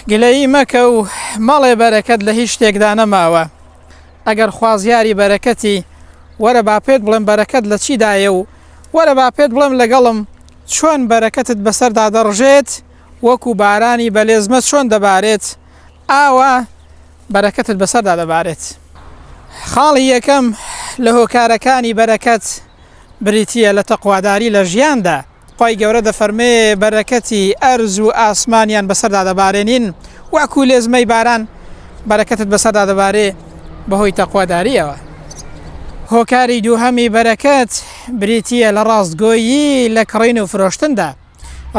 گلەیی مەکە و مەڵێ بەرەکەت لە هیچ شتێکدا نەماوە. ئەگەر خوازیاری بەرەکەتی وەرە با پێت بڵێم بەرەکەت لە چیدایە و وەرە با پێت بڵێم لەگەڵم چۆن بەرەکەتت بەسەردا دەڕژێت وەکو بارانی بەلێزمە چۆن دەبارێت ئاوا بەرەکەتت بەسەردا دەبارێت. خاڵی یەکەم لە هۆکارەکانی بەرەکەت بریتیە لە تەقواداری لە ژیاندا. خی گەورە دەفەرمێ بەرەکەتی ئەرز و ئاسمانیان بەسەردا دەبارێنین وەکو لێزمەی باران بەرەکەتت بەسەردا دەبارێ بەهۆی تەقواداریەوە. هۆکاری دووهەمی بەرەکەت بریتیە لە ڕاستگۆیی لە کڕین و فرۆشتندا.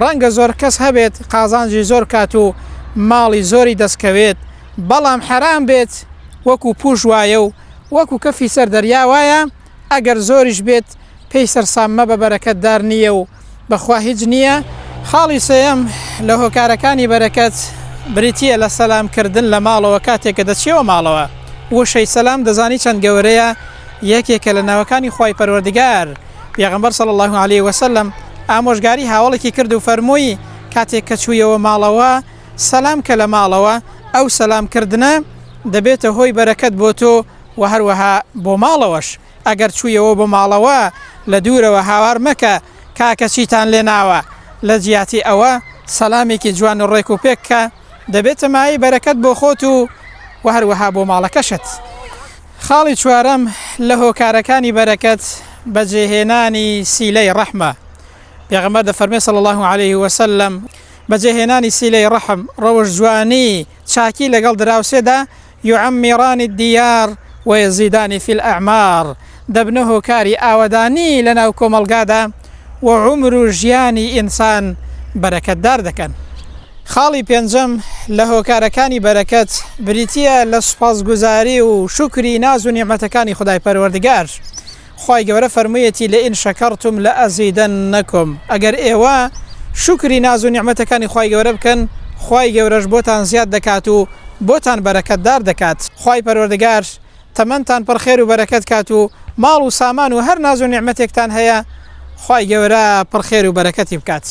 ڕەنگە زۆر کەس هەبێت قازانجی زۆر کات و ماڵی زۆری دەستکەوێت بەڵام حەرام بێت وەکو پوش وایە و وەکو کەفی سەر دەریا وایە ئەگەر زۆریش بێت پێی سەرساممە بە بەرەکەتدار نییە و بەخوا هیچ نییە. خاڵی سێەم لە هۆکارەکانی بەرەکەت بریتیە لە سەلامکردن لە ماڵەوە کاتێککە دەچێەوە ماڵەوە. وشەی سەلام دەزانی چەند گەورەیە یەکێکە لە ناوەکانی خوای پەروەردگار. پێغەمبەر صلی الله علیه وسلم ئامۆژگاری هاوڵێکی کرد و فەرمووی کاتێک کە چوویەوە ماڵەوە سەلام کە لە ماڵەوە ئەو سەلامکردنە دەبێتە هۆی بەرەکەت بۆ تۆ و هەروەها بۆ ماڵەوەش. ئەگەر چوویەوە بۆ ماڵەوە لە دوورەوە هاوار مەکە کاکە چیتان لێ ناوە لە جیاتی ئەوە سەلامێکی جوان و ڕێک و پێککە دەبێتە مای بەرەکەت بۆ خۆت و هەروەها بۆ ماڵەکەشت. خاڵی چوارەم لە هۆکارەکانی بەرەکەت بەجێهێنانی سیلەی ڕەحمە. پێغەمبەر دەفەرمێ صلی الله علیه وسلم بەجێهێنانی سیلەی ڕەحم ڕەوش جوانی چاکی لەگەڵ دراوسێدا یعەمیرانی الدیار وەیەزیدانی فی الئەعمار دەبنە هۆکاری ئاوەدانی لە ناو کۆمەڵگادا و عومر و ژیانی ئینسان بەرەکەتدار دەکەن. خاڵی پێنجەم لە هۆکارەکانی بەرەکەت بریتیە لە سوپاسگوزاری و شکری ناز و نیعمەتەکانی خودای پەروەردگار. خی گەورە فەرموویەتی لە ئین شەکەرتم لە ئەزیدەنەکم ئەگەر ئێوە شکری ناز و نیعمەتەکانی خی گەورە بکەن خی گەورەش بۆتان زیاد دەکات و بۆتان بەرەکەتدار دەکات. خی پەروەردگار تەمەنتان پڕخێر و بەرەکەت کات و ماڵ و سامان و هەر ناز و نیعمەتێکتان هەیە خی گەورە پڕخێر و بەرەکەتی بکات.